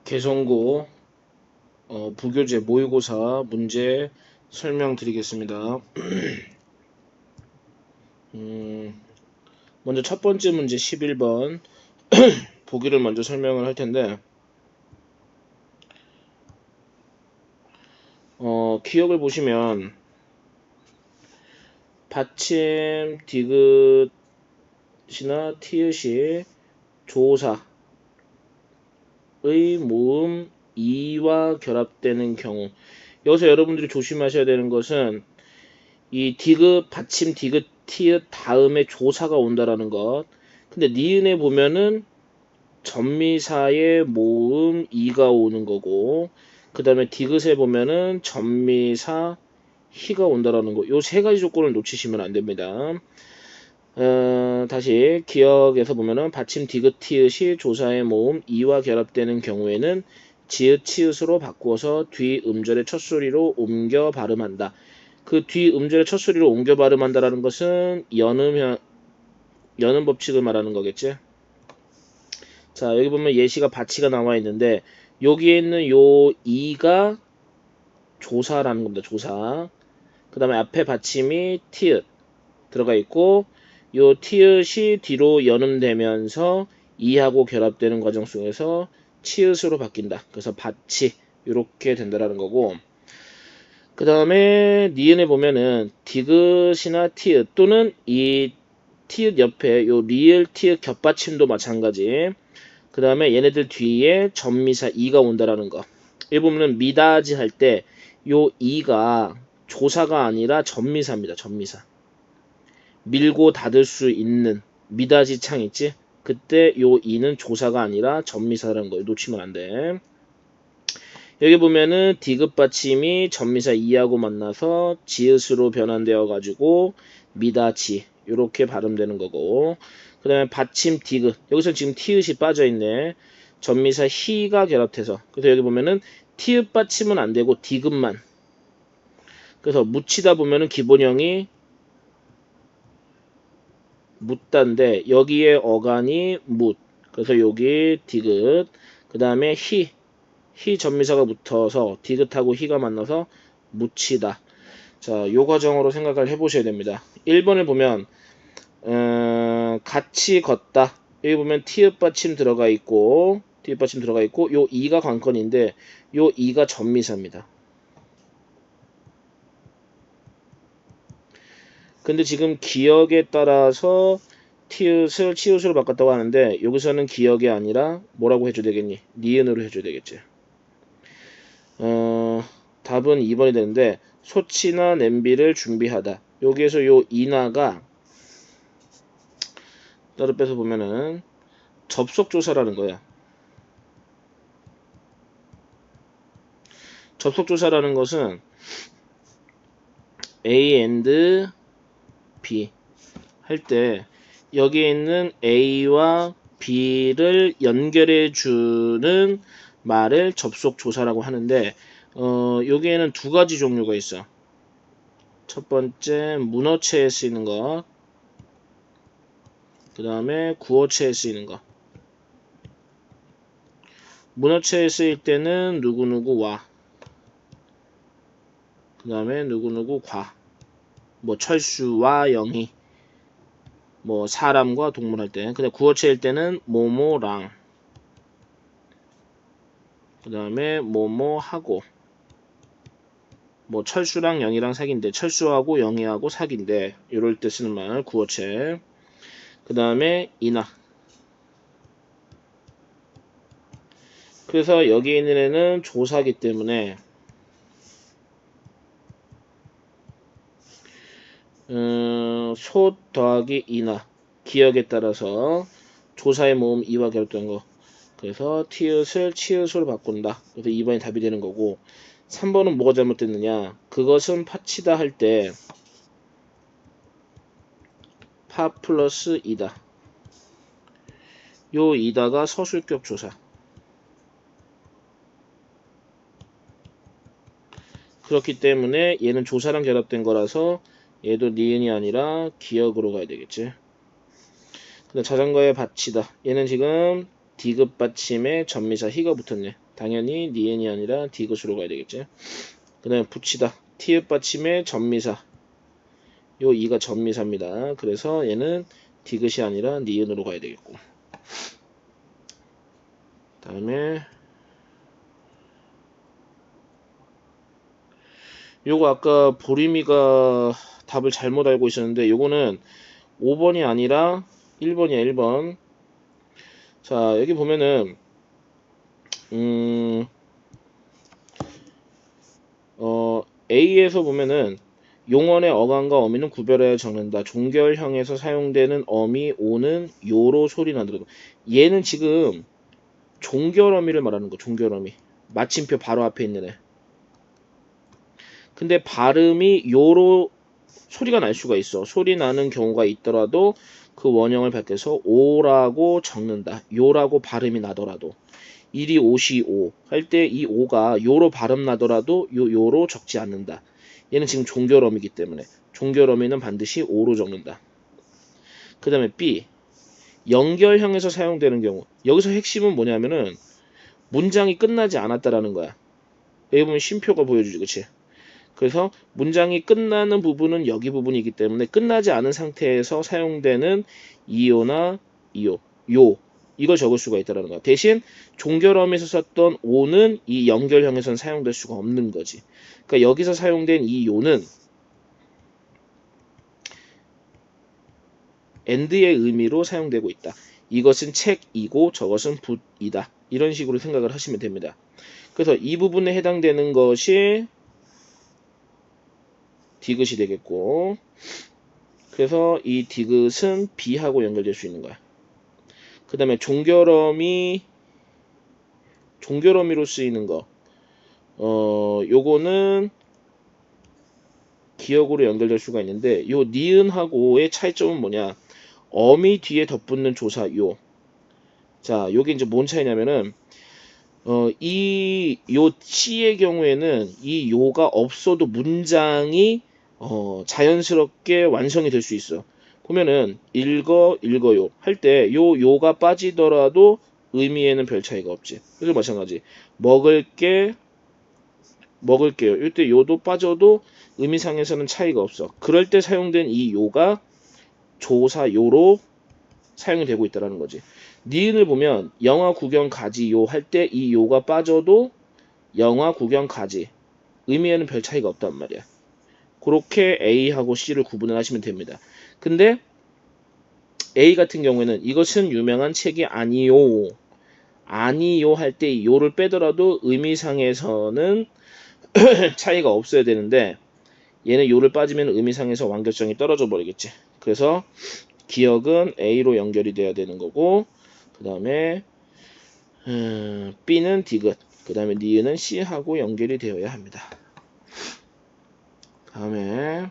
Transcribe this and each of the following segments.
개성고 부교재 모의고사 문제 설명드리겠습니다. 먼저 첫 번째 문제 11번 보기를 먼저 설명을 할 텐데 기억을 보시면 받침 디귿이나 티읕이 조사의 모음 이와 결합되는 경우, 여기서 여러분들이 조심하셔야 되는 것은 이 디귿, 받침 디귿, 티읕 다음에 조사가 온다라는 것. 근데 니은에 보면은 전미사의 모음 이가 오는 거고, 그 다음에 디귿에 보면은 전미사 희가 온다라는 거. 요 세 가지 조건을 놓치시면 안 됩니다. 다시 기억에서 보면은 받침 디귿 티읕이 조사의 모음 이와 결합되는 경우에는 지읒 치읓으로 바꾸어서 뒤 음절의 첫 소리로 옮겨 발음한다. 그 뒤 음절의 첫 소리로 옮겨 발음한다라는 것은 연음 법칙을 말하는 거겠지. 자, 여기 보면 예시가 받치가 나와 있는데 여기에 있는 요 이가 조사라는 겁니다. 조사. 그 다음에 앞에 받침이 티읕 들어가 있고, 요 티읕이 뒤로 연음되면서 이하고 결합되는 과정 속에서 치읓으로 바뀐다. 그래서 받치 이렇게 된다라는 거고, 그 다음에 니은에 보면은 디귿이나 티읕 또는 이 티읕 옆에 요 리을 티읕 겹받침도 마찬가지. 그 다음에 얘네들 뒤에 전미사 이가 온다라는 거. 여기 보면은 미다지 할 때 요 이가 조사가 아니라 전미사입니다. 전미사. 밀고 닫을 수 있는 미다지 창 있지? 그때 요 이는 조사가 아니라 전미사라는 거 놓치면 안 돼. 여기 보면은 디귿 받침이 전미사 이하고 만나서 지읒으로 변환되어 가지고 미다지 이렇게 발음되는 거고, 그 다음에 받침 디귿, 여기서 지금 티읕이 빠져 있네. 전미사 희가 결합해서, 그래서 여기 보면은 티읕 받침은 안 되고 디귿만. 그래서 묻히다 보면은 기본형이 묻다인데 여기에 어간이 묻, 그래서 여기 디귿, 그 다음에 희 전미사가 붙어서 디귿하고 희가 만나서 묻히다. 자, 요 과정으로 생각을 해보셔야 됩니다. 1번을 보면 같이 걷다. 여기 보면 티읕 받침 들어가 있고 요 이가 관건인데 요 이가 전미사입니다. 근데 지금 기억에 따라서 티읕을 치읓으로 바꿨다고 하는데 여기서는 기억이 아니라 뭐라고 해줘야 되겠니? 니은으로 해줘야 되겠지. 답은 2번이 되는데 소치나 냄비를 준비하다. 여기에서 요 이나가 따로 빼서 보면은 접속조사라는 거야. 접속조사라는 것은 A and B 할 때 여기에 있는 A와 B를 연결해 주는 말을 접속조사라고 하는데 여기에는 두 가지 종류가 있어. 첫 번째 문어체에 쓰이는 것, 그 다음에 구어체에 쓰이는 것. 문어체에 쓰일 때는 누구누구와, 그 다음에 누구누구과, 뭐 철수와 영희, 뭐 사람과 동물 할 때. 근데 구어체일 때는 뭐뭐랑, 그 다음에 뭐뭐하고, 뭐 철수랑 영희랑 사귄대. 철수하고 영희하고 사귄대. 이럴 때 쓰는 말 구어체. 그 다음에 이나. 그래서 여기 있는 애는 조사기 때문에 소 더하기 이나 기억에 따라서 조사의 모음 이와 결합된 거. 그래서 티읕을 치읓으로 바꾼다. 그래서 2번이 답이 되는 거고, 3번은 뭐가 잘못됐느냐? 그것은 파치다 할 때 파 플러스 이다. 요 이다가 서술격 조사. 그렇기 때문에 얘는 조사랑 결합된 거라서 얘도 니은이 아니라 기억으로 가야 되겠지. 근데 자전거에 받치다. 얘는 지금 디귿 받침에 전미사 희가 붙었네. 당연히 니은이 아니라 디귿으로 가야 되겠지. 그 다음에 붙이다. 티읕 받침의 전미사. 요 2가 전미사입니다. 그래서 얘는 디귿이 아니라 니은으로 가야 되겠고. 다음에 요거 아까 보림이가 답을 잘못 알고 있었는데 요거는 5번이 아니라 1번이야. 1번. 자, 여기 보면은 A에서 보면은 용언의 어간과 어미는 구별하여 적는다. 종결형에서 사용되는 어미 오는 요로 소리 나더라도 얘는 지금 종결어미를 말하는 거. 종결어미. 마침표 바로 앞에 있는 애. 근데 발음이 요로 소리가 날 수가 있어. 소리 나는 경우가 있더라도 그 원형을 밝혀서 오라고 적는다. 요라고 발음이 나더라도. 1이 5시 5 할 때 이 5가 요로 발음 나더라도 요로 적지 않는다. 얘는 지금 종결어미이기 때문에 종결어미는 반드시 5로 적는다. 그 다음에 B. 연결형에서 사용되는 경우. 여기서 핵심은 뭐냐면은 문장이 끝나지 않았다라는 거야. 여기 보면 쉼표가 보여주지. 그치? 그래서 문장이 끝나는 부분은 여기 부분이기 때문에 끝나지 않은 상태에서 사용되는 이요나 이요, 요 이걸 적을 수가 있다는 거야. 대신 종결어미에서 썼던 오는 이 연결형에서는 사용될 수가 없는 거지. 그러니까 여기서 사용된 이 요는 and의 의미로 사용되고 있다. 이것은 책이고 저것은 붓이다. 이런 식으로 생각을 하시면 됩니다. 그래서 이 부분에 해당되는 것이 디귿이 되겠고, 그래서 이 디귿은 B하고 연결될 수 있는 거야. 그 다음에 종결어미로 쓰이는 거. 요거는 기역으로 연결될 수가 있는데, 요 니은하고의 차이점은 뭐냐? 어미 뒤에 덧붙는 조사 요. 자, 요게 이제 뭔 차이냐면은, 요 C의 경우에는 이 요가 없어도 문장이 자연스럽게 완성이 될 수 있어. 보면은 읽어요 할 때 요가 빠지더라도 의미에는 별 차이가 없지. 그래서 마찬가지 먹을게요. 이때 요도 빠져도 의미상에서는 차이가 없어. 그럴 때 사용된 이 요가 조사 요로 사용이 되고 있다는 거지. 니은을 보면 영화 구경 가지요 할 때 이 요가 빠져도 영화 구경 가지 의미에는 별 차이가 없단 말이야. 그렇게 A하고 C를 구분을 하시면 됩니다. 근데 A 같은 경우에는 이것은 유명한 책이 아니요 할 때 이 요를 빼더라도 의미상에서는 차이가 없어야 되는데 얘는 요를 빠지면 의미상에서 완결성이 떨어져 버리겠지. 그래서 기역은 A로 연결이 돼야 되는 거고, 그 다음에 B는 디귿, 그 다음에 니은은 C하고 연결이 되어야 합니다. 다음에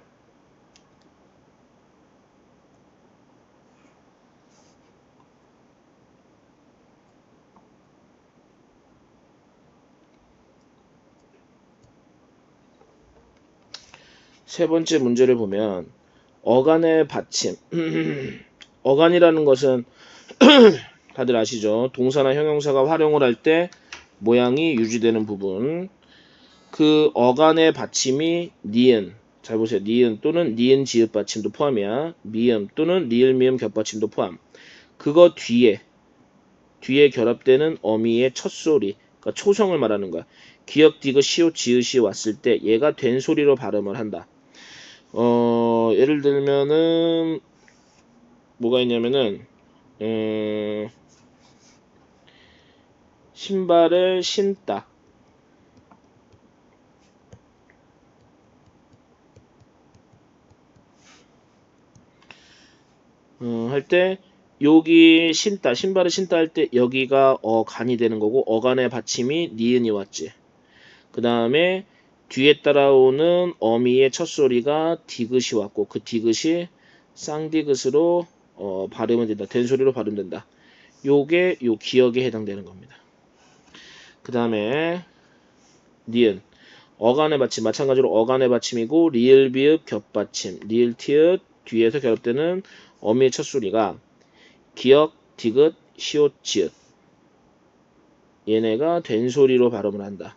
세 번째 문제를 보면 어간의 받침. 어간이라는 것은 다들 아시죠? 동사나 형용사가 활용을 할 때 모양이 유지되는 부분. 그 어간의 받침이 니은. 잘 보세요. 니은 또는 니은 지읒 받침도 포함이야. 미음 또는 리을 미음 겹받침도 포함. 그거 뒤에 결합되는 어미의 첫 소리. 그러니까 초성을 말하는 거야. 기역, 디귿, 시옷, 지읒이 왔을 때 얘가 된 소리로 발음을 한다. 예를 들면은 뭐가 있냐면은 신발을 신다. 할 때 여기 신다, 신발을 신다 할 때 여기가 어간이 되는 거고 어간의 받침이 니은이 왔지. 그 다음에 뒤에 따라오는 어미의 첫 소리가 디귿이 왔고 그 디귿이 쌍디귿으로 발음은 된다. 된 소리로 발음된다. 요게 요 기역에 해당되는 겁니다. 그 다음에 니은 어간의 받침 마찬가지로 어간의 받침이고 리을 비읍 겹받침 리을 티읕 뒤에서 결합되는 어미의 첫 소리가 기역, 디귿, 시옷, 지읒. 얘네가 된소리로 발음을 한다.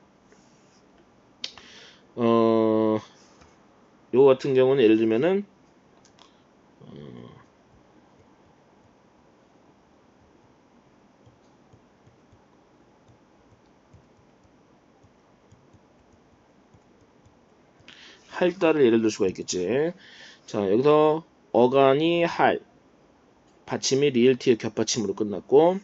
요거 같은 경우는 예를 들면은 할다를 예를 들 수가 있겠지. 자, 여기서 어간이 할, 받침이 리을 티의 겹받침으로 끝났고,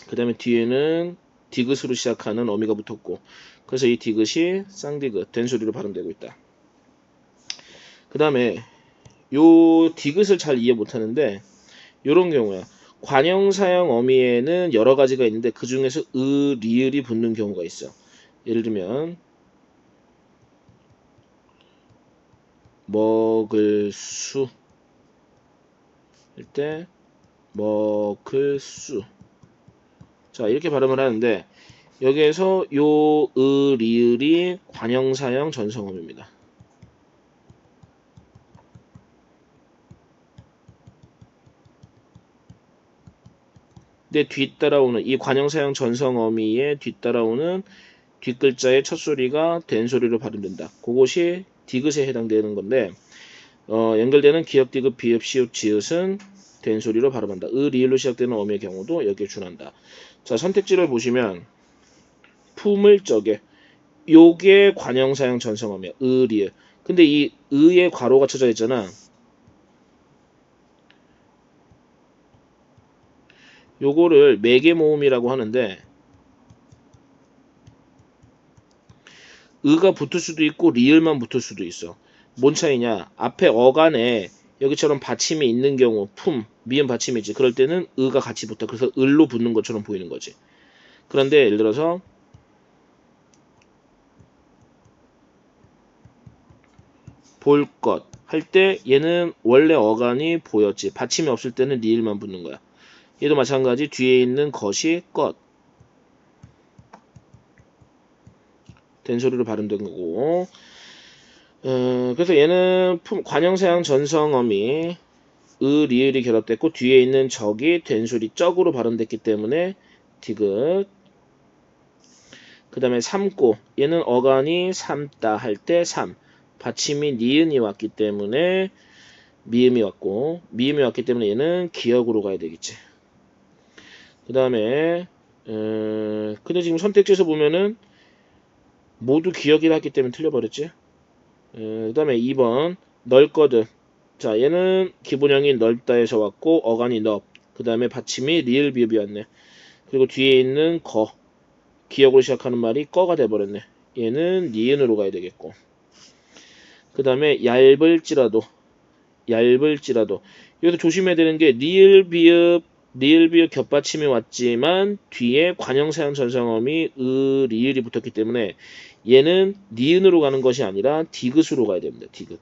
그 다음에 뒤에는 디귿으로 시작하는 어미가 붙었고, 그래서 이 디귿이 쌍디귿, 된소리로 발음되고 있다. 그 다음에 요 디귿을 잘 이해 못하는데 요런 경우야. 관형사형 어미에는 여러 가지가 있는데 그 중에서 리을이 붙는 경우가 있어. 예를 들면 먹을 수 할 때 먹을 수. 자, 이렇게 발음을 하는데 여기에서 요 리을이 관형사형 전성어미입니다. 근데 뒤따라오는 이 관형사형 전성어미에 뒤따라오는 뒷글자의 첫 소리가 된 소리로 발음된다. 그것이 디귿에 해당되는 건데 연결되는 기역, 디귿, 비읍, 시읍, 지읒은 된 소리로 발음한다. 리을로 시작되는 어미의 경우도 여기에 준한다. 자, 선택지를 보시면 품을 적에 요게 관형사형 전성어미야. 리을. 근데 이 의에 괄호가 쳐져 있잖아. 요거를 매개 모음이라고 하는데 의가 붙을 수도 있고 리을만 붙을 수도 있어. 뭔 차이냐? 앞에 어간에 여기처럼 받침이 있는 경우 품, 미음 받침이 있지. 그럴 때는 의가 같이 붙어. 그래서 을로 붙는 것처럼 보이는 거지. 그런데 예를 들어서 볼 것 할 때 얘는 원래 어간이 보였지. 받침이 없을 때는 리을만 붙는 거야. 얘도 마찬가지 뒤에 있는 것이 것. 된 소리로 발음된 거고. 그래서 얘는 관형사형 전성어미 리을이 결합됐고 뒤에 있는 적이 된 소리 적으로 발음됐기 때문에 디귿. 그 다음에 삶고 얘는 어간이 삶다 할 때 삶. 받침이 니은이 왔기 때문에 미음이 왔고 미음이 왔기 때문에 얘는 기역으로 가야 되겠지. 그 다음에 근데 지금 선택지에서 보면은 모두 기역이라 했기 때문에 틀려버렸지. 그 다음에 2번 넓거든. 자, 얘는 기본형이 넓다에서 왔고 어간이 넓. 그 다음에 받침이 리을 비읍이 왔네. 그리고 뒤에 있는 거 기역으로 시작하는 말이 꺼가 돼버렸네. 얘는 니은으로 가야 되겠고. 그 다음에 얇을지라도 여기서 조심해야 되는 게 리을 비읍 겹받침이 왔지만 뒤에 관형사형 전성어미 리을이 붙었기 때문에 얘는 니은으로 가는 것이 아니라 디귿으로 가야 됩니다. 디귿.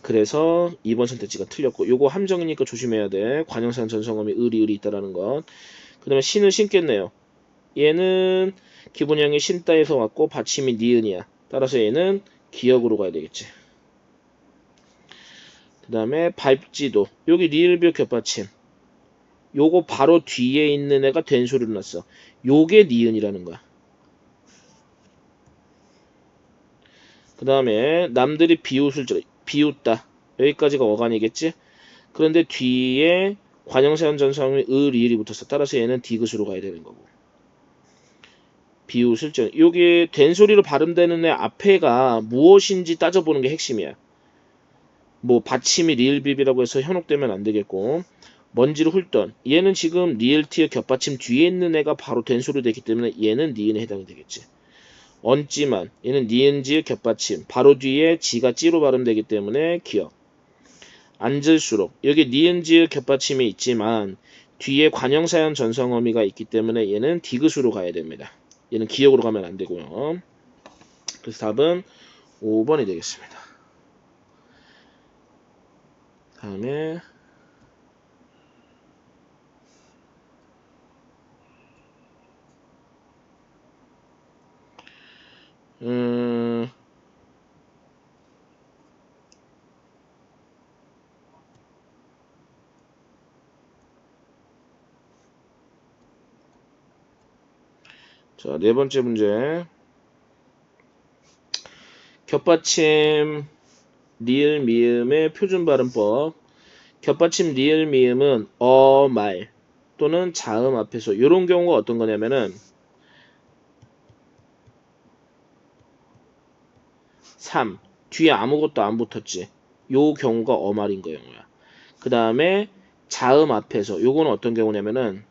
그래서 2번 선택지가 틀렸고 요거 함정이니까 조심해야 돼. 관형사형 전성어미 리을이 있다라는 것. 그 다음에 신을 신겠네요. 얘는 기본형이 신따에서 왔고 받침이 니은이야. 따라서 얘는 기역으로 가야 되겠지. 그 다음에 밟지도 여기 리을비읍 겹받침 요거 바로 뒤에 있는 애가 된 소리로 났어. 요게 니은이라는 거야. 그 다음에 남들이 비웃다 여기까지가 어간이겠지. 그런데 뒤에 관형사형 전성이 리을이 붙었어. 따라서 얘는 디귿으로 가야 되는 거고. 비웃을 적 요게 된 소리로 발음되는 애 앞에가 무엇인지 따져보는 게 핵심이야. 뭐 받침이 리을비읍이라고 해서 현혹되면 안 되겠고 먼지를 훑던 얘는 지금 리을티의 겹받침 뒤에 있는 애가 바로 된 소리 되기 때문에 얘는 니은에 해당이 되겠지. 얹지만 얘는 니은지의 겹받침 바로 뒤에 지가 찌로 발음되기 때문에 기역. 앉을수록 여기 니은지의 겹받침이 있지만 뒤에 관형사형 전성어미가 있기 때문에 얘는 디귿으로 가야 됩니다. 얘는 기역으로 가면 안 되고요. 그래서 답은 5번이 되겠습니다. 다음에 자, 네 번째 문제. 겹받침 리을 미음의 표준 발음법. 겹받침 리을 미음은 말 또는 자음 앞에서 이런 경우가 어떤 거냐면은 3 뒤에 아무것도 안 붙었지. 요 경우가 말인 경우야. 그 다음에 자음 앞에서 요거는 어떤 경우냐면은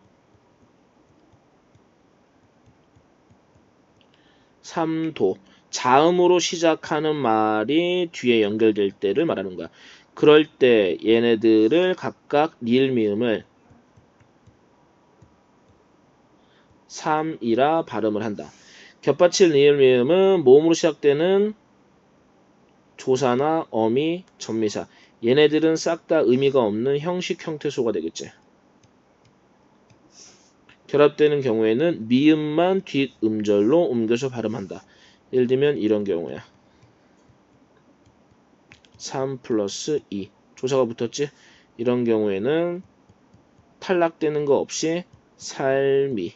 3도 자음으로 시작하는 말이 뒤에 연결될 때를 말하는 거야. 그럴 때 얘네들을 각각 리을 미음을 3이라 발음을 한다. 겹받침 리을 미음은 모음으로 시작되는 조사나 어미, 전미사. 얘네들은 싹 다 의미가 없는 형식 형태소가 되겠지. 결합되는 경우에는 미음만 뒷음절로 옮겨서 발음한다. 예를 들면 이런 경우야. 3 플러스 2 조사가 붙었지? 이런 경우에는 탈락되는 거 없이 삶이.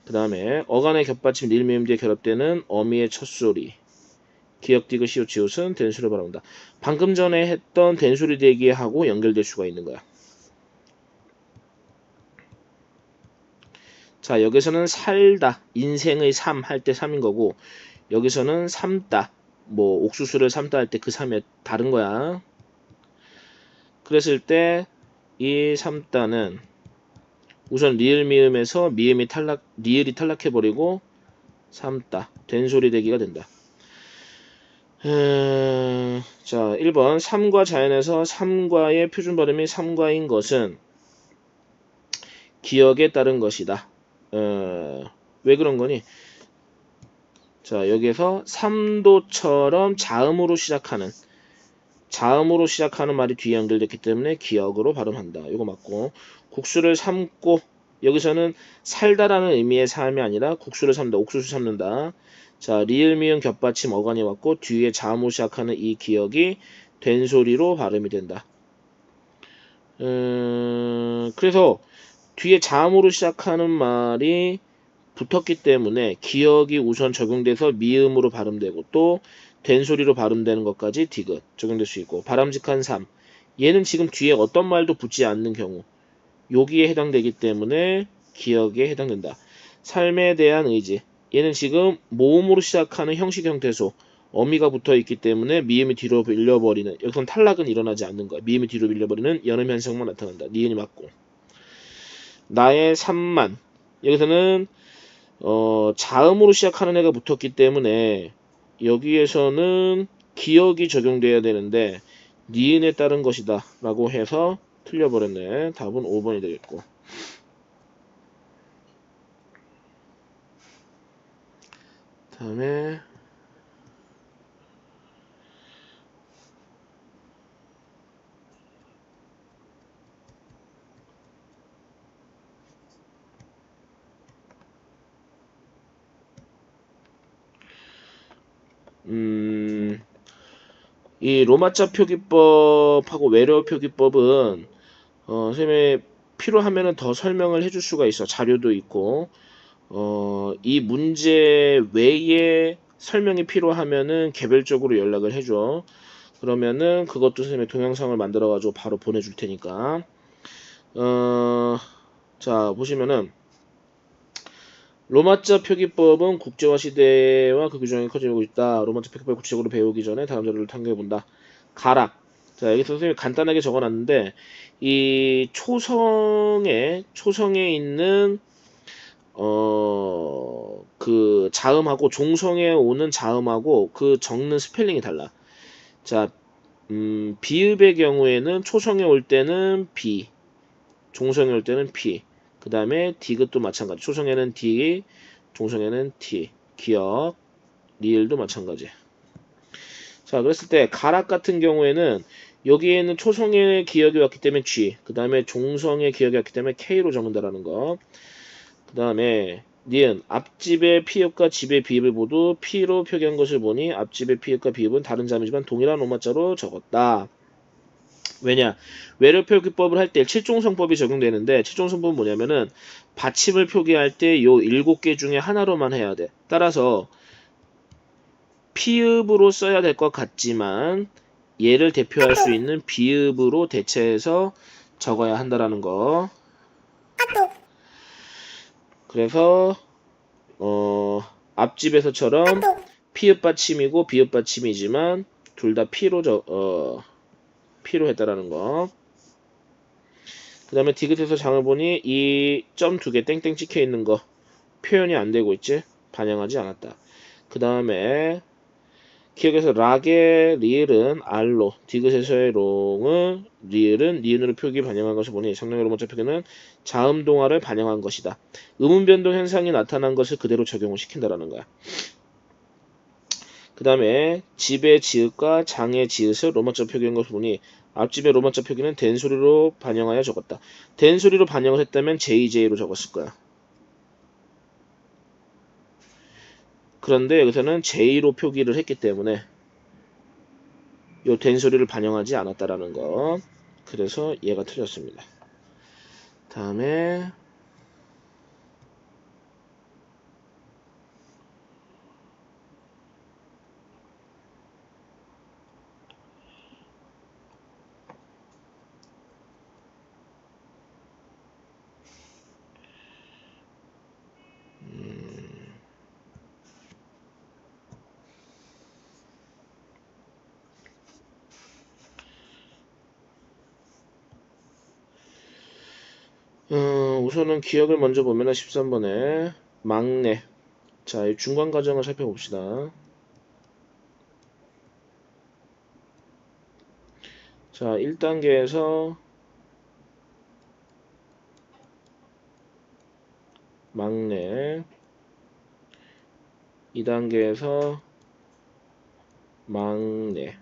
그 다음에 어간의 겹받침 리을 미음 뒤에 결합되는 어미의 첫소리. 기역 디귿 시옷 지읒은 된소리를 발음한다. 방금 전에 했던 된소리 대기하고 연결될 수가 있는 거야. 자, 여기서는 살다, 인생의 삶 할 때 3인 거고, 여기서는 삶다, 뭐 옥수수를 삶다 할 때 그 3이 다른 거야. 그랬을 때 이 삶다는 우선 리을 미음에서 미음이 리을이 탈락해버리고 삶다, 된소리 대기가 된다. 자, 1번 3과 자연에서 3과의 표준 발음이 3과인 것은 기역에 따른 것이다. 왜 그런 거니? 자, 여기에서 3도처럼 자음으로 시작하는 말이 뒤에 연결됐기 때문에 기역으로 발음한다. 이거 맞고, 국수를 삶고, 여기서는 살다라는 의미의 삶이 아니라 국수를 삶다, 옥수수 삶는다. 자, 리을 미음 겹받침 어간이 왔고 뒤에 자음으로 시작하는 이 기역이 된소리로 발음이 된다. 그래서 뒤에 자음으로 시작하는 말이 붙었기 때문에 기역이 우선 적용돼서 미음으로 발음되고 또 된소리로 발음되는 것까지 디귿 적용될 수 있고, 바람직한 삶, 얘는 지금 뒤에 어떤 말도 붙지 않는 경우 여기에 해당되기 때문에 기역에 해당된다. 삶에 대한 의지, 얘는 지금 모음으로 시작하는 형식 형태소 어미가 붙어 있기 때문에 미음이 뒤로 밀려버리는, 여기서는 탈락은 일어나지 않는 거야. 미음이 뒤로 밀려버리는 연음 현상만 나타난다. 니은이 맞고, 나의 삶만, 여기서는 자음으로 시작하는 애가 붙었기 때문에 여기에서는 기역이 적용돼야 되는데 니은에 따른 것이다 라고 해서 틀려버렸네. 답은 5번이 되겠고, 다음에 이 로마자 표기법하고 외래어 표기법은 선생님이 필요하면 더 설명을 해줄 수가 있어. 자료도 있고, 이 문제 외에 설명이 필요하면은 개별적으로 연락을 해줘. 그러면은 그것도 선생님이 동영상을 만들어 가지고 바로 보내줄 테니까. 자, 보시면은 로마자 표기법은 국제화 시대와 그 규정이 커지고 있다. 로마자 표기법을 구체적으로 배우기 전에 다음 자료를 탐구해본다. 가락. 자, 여기서 선생님이 간단하게 적어놨는데, 이 초성에 있는 그 자음하고 종성에 오는 자음하고 그 적는 스펠링이 달라. 자, 비읍의 경우에는 초성에 올 때는 비, 종성에 올 때는 피. 그 다음에 디귿도 마찬가지. 초성에는 디, 종성에는 티. 기역, 리을도 마찬가지. 자, 그랬을 때 가락 같은 경우에는 여기에는 초성의 기역이 왔기 때문에 G, 그 다음에 종성의 기역이 왔기 때문에 K로 적는다라는 거. 그 다음에 니은, 앞집의 피읍과 집의 비읍을 모두 P로 표기한 것을 보니 앞집의 피읍과 비읍은 다른 자음이지만 동일한 로마자로 적었다. 왜냐? 외래 표기법을 할 때 칠종성법이 적용되는데 칠종성법은 뭐냐면은 받침을 표기할 때 요 7개 중에 하나로만 해야 돼. 따라서 피읍으로 써야 될 것 같지만 얘를 대표할 수 있는 비읍으로 대체해서 적어야 한다라는 거. 그래서 앞집에서처럼 피읍 받침이고 비읍 받침이지만 둘 다 피로 했다라는 거. 그 다음에 디귿에서 장을 보니 이 점 2개 땡땡 찍혀 있는 거 표현이 안 되고 있지? 반영하지 않았다. 그 다음에 기억에서 락의 리을은 알로, 디귿에서의 롱은 리을은 니은으로 표기 반영한 것을 보니 상당히 로마자 표기는 자음 동화를 반영한 것이다. 음운 변동 현상이 나타난 것을 그대로 적용을 시킨다라는 거야. 그 다음에 집의 지읒과 장의 지읒을 로마자 표기한 것을 보니 앞집의 로마자 표기는 된소리로 반영하여 적었다. 된소리로 반영을 했다면 JJ로 적었을 거야. 그런데 여기서는 J로 표기를 했기 때문에 요 된소리를 반영하지 않았다라는 거. 그래서 얘가 틀렸습니다. 다음에 우선은 기억을 먼저 보면은 13번에 막내. 자, 이 중간 과정을 살펴봅시다. 자, 1단계에서 막내, 2단계에서 막내.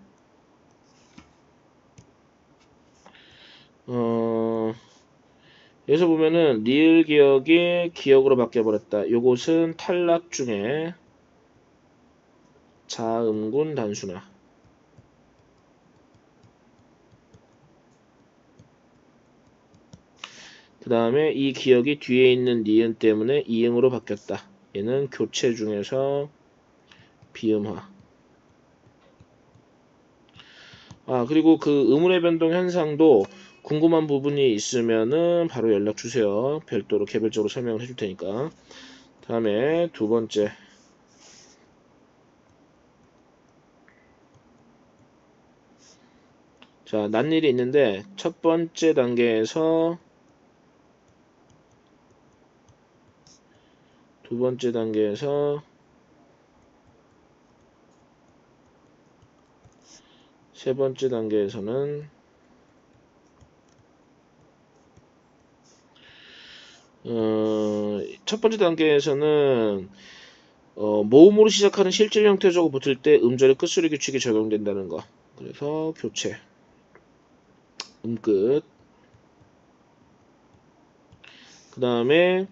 여기서 보면은 리을 기억이 기억으로 바뀌어버렸다. 요것은 탈락 중에 자음군 단순화. 그 다음에 이 기억이 뒤에 있는 니은 때문에 이응으로 바뀌었다. 얘는 교체 중에서 비음화. 그리고 그 음운의 변동 현상도 궁금한 부분이 있으면은 바로 연락 주세요. 별도로 개별적으로 설명을 해줄 테니까. 다음에 두 번째. 자, 난 일이 있는데 첫 번째 단계에서 두 번째 단계에서 세 번째 단계에서는 첫 번째 단계에서는 모음으로 시작하는 실질 형태적으로 붙을 때 음절의 끝소리 규칙이 적용된다는 거. 그래서 교체. 끝. 그 다음에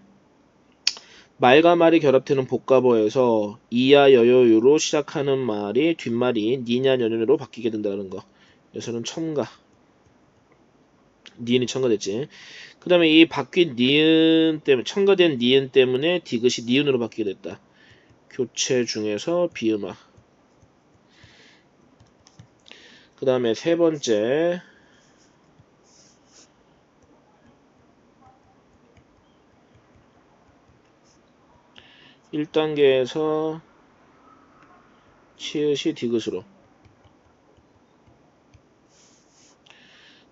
말과 말이 결합되는 복가보에서 이야 여여유로 시작하는 말이 뒷말이 니냐 년년으로 바뀌게 된다는 거. 여기서는 첨가. 니은이 첨가됐지. 그 다음에 이 바뀐 니은 때문에 첨가된 니은 때문에 디귿이 니은으로 바뀌게 됐다. 교체 중에서 비음화. 그 다음에 세 번째 1단계에서 치읓이 디귿으로.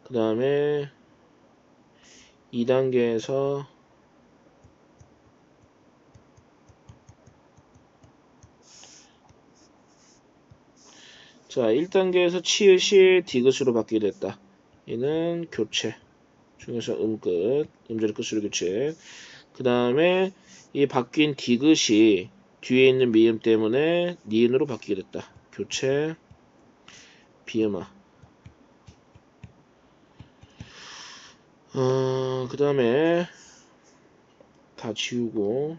그 다음에 2단계에서 자 1단계에서 치읓이 디귿으로 바뀌게 됐다. 얘는 교체 중에서 끝 음절의 끝으로 교체. 그 다음에 이 바뀐 디귿이 뒤에 있는 미음 때문에 니은으로 바뀌게 됐다. 교체 비음화. 그 다음에 다 지우고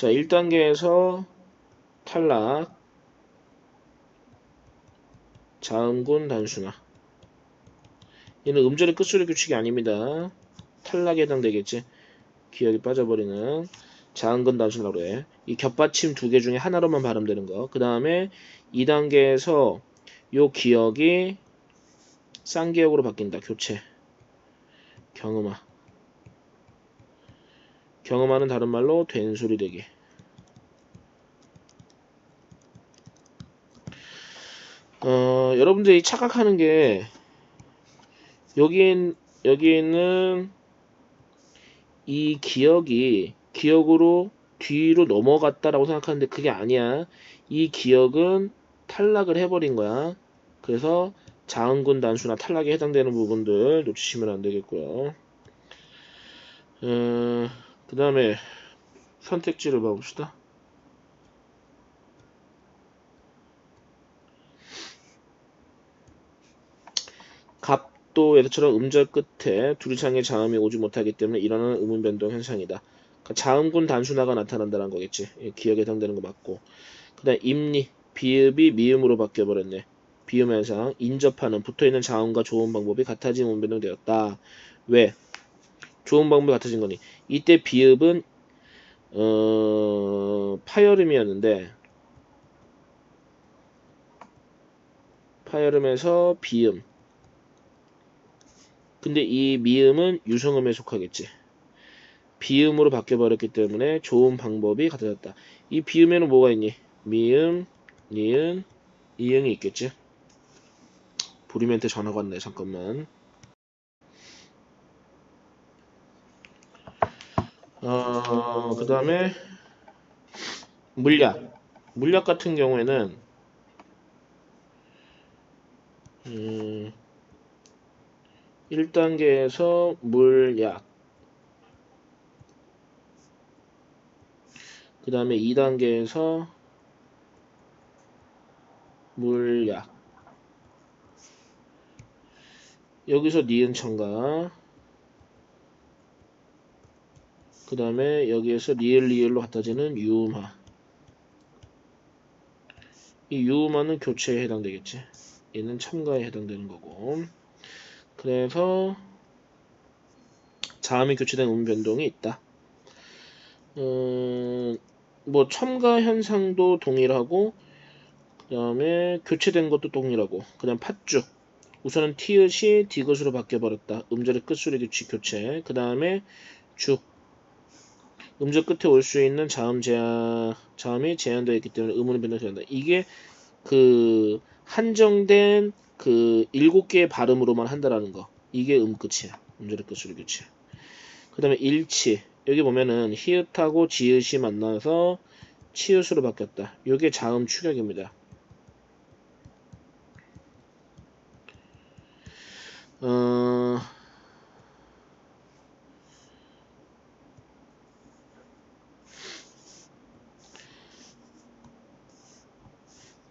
자, 1단계에서 탈락, 자음군 단순화. 얘는 음절의 끝소리 규칙이 아닙니다. 탈락에 해당되겠지. 기억이 빠져버리는 자음군 단순화로 해. 이 겹받침 두 개 중에 하나로만 발음되는 거. 그 다음에 2단계에서 요 기억이 쌍기역으로 바뀐다. 교체. 경음화. 경음화는 다른 말로 된소리 되기. 여러분들이 착각하는 게 여기에는 이 기억이 기억으로 뒤로 넘어갔다라고 생각하는데 그게 아니야. 이 기억은 탈락을 해버린 거야. 그래서 자음군 단수나 탈락에 해당되는 부분들 놓치시면 안 되겠고요. 그 다음에 선택지를 봐봅시다. 갑도 예처럼 음절 끝에 두리창의 자음이 오지 못하기 때문에 일어나는 음운 변동 현상이다. 그러니까 자음군 단순화가 나타난다는 거겠지. 기억에 해당되는 거 맞고. 그 다음 임리, 비읍이 미음으로 바뀌어버렸네. 비음 현상, 인접하는 붙어있는 자음과 조음 방법이 같아진 음운 변동되었다. 왜? 조음 방법이 같아진 거니? 이때 비읍은 파열음이었는데 파열음에서 비음. 근데 이 미음은 유성음에 속하겠지. 비음으로 바뀌어버렸기 때문에 조음 방법이 같아졌다. 이 비음에는 뭐가 있니? 미음, 니은, 이응이 있겠지. 부리멘트 전화가 왔네. 잠깐만. 그 다음에 물약. 물약 같은 경우에는 1단계에서 물약, 그 다음에 2단계에서 물약, 여기서 니은 첨가, 그 다음에 여기에서 리을로 갖다지는 유음화. 이 유음화는 교체에 해당되겠지. 얘는 첨가에 해당되는 거고. 그래서 자음이 교체된 음 변동이 있다. 뭐 첨가 현상도 동일하고 그 다음에 교체된 것도 동일하고 그다음 팥죽. 우선은 티읕이 디귿으로 바뀌어버렸다. 음절의 끝소리 규칙 교체. 그 다음에 죽. 음절 끝에 올 수 있는 자음이 제한되어 있기 때문에 음운이 변동된다. 이게 그 한정된 그 7개의 발음으로만 한다라는 거. 이게 끝이야. 음절의 끝소리 교체. 그 다음에 일치. 여기 보면은 히읗하고 지읒이 만나서 치읒으로 바뀌었다. 이게 자음 추격입니다.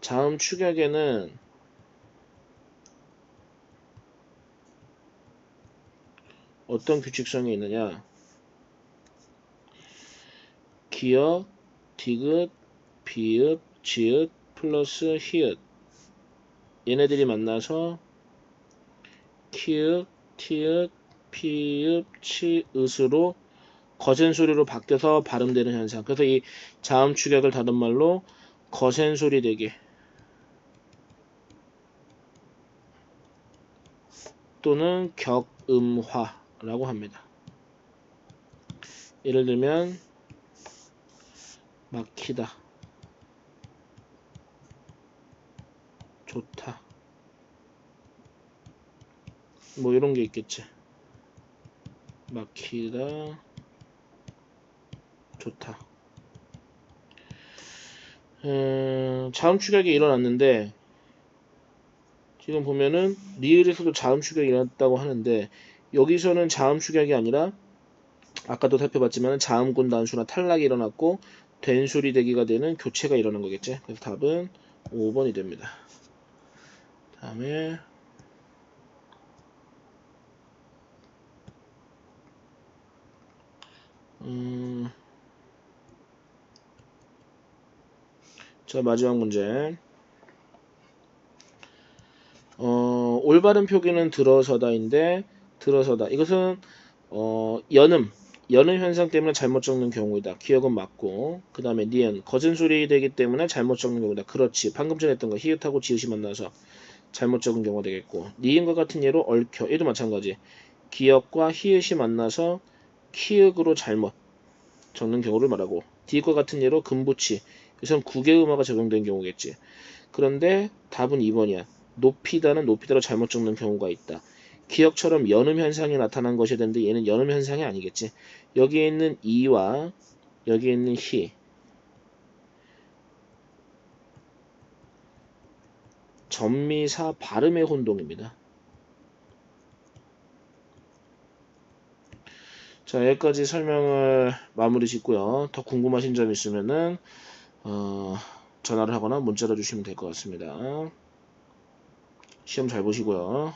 자음 추격에는 어떤 규칙성이 있느냐? 기역, 디귿, 비읍, 지읒 플러스 히읗. 얘네들이 만나서 키읔, 티읕, 피읕, 치읒으로 거센 소리로 바뀌어서 발음되는 현상. 그래서 이 자음 추격을 다른 말로 거센 소리 되기 또는 격음화라고 합니다. 예를 들면 막히다, 좋다, 뭐 이런 게 있겠지. 막히다, 좋다. 자음 추격이 일어났는데 지금 보면은 리을에서도 자음 추격이 일어났다고 하는데 여기서는 자음 추격이 아니라 아까도 살펴봤지만 자음군 단수나 탈락이 일어났고 된소리 대기가 되는 교체가 일어난 거겠지. 그래서 답은 5번이 됩니다. 다음에 자, 마지막 문제. 올바른 표기는 들어서다인데 들어서다. 이것은 연음 현상 때문에 잘못 적는 경우이다. 기억은 맞고 그 다음에 니은 거짓 소리 되기 때문에 잘못 적는 경우다. 그렇지. 방금 전에 했던 거 히읗하고 지읒이 만나서 잘못 적은 경우가 되겠고 니은과 같은 예로 얽혀 얘도 마찬가지. 기역과 히읗이 만나서 키읔으로 잘못 적는 경우를 말하고 디귿과 같은 예로 금붙이 이것은 국외음화가 적용된 경우겠지. 그런데 답은 2번이야. 높이다는 높이다로 잘못 적는 경우가 있다. 기역처럼 연음 현상이 나타난 것이 되는데 얘는 연음 현상이 아니겠지. 여기에 있는 이와 여기에 있는 히 전미사 발음의 혼동입니다. 자, 여기까지 설명을 마무리 짓고요. 더 궁금하신 점 있으면은 전화를 하거나 문자로 주시면 될 것 같습니다. 시험 잘 보시고요.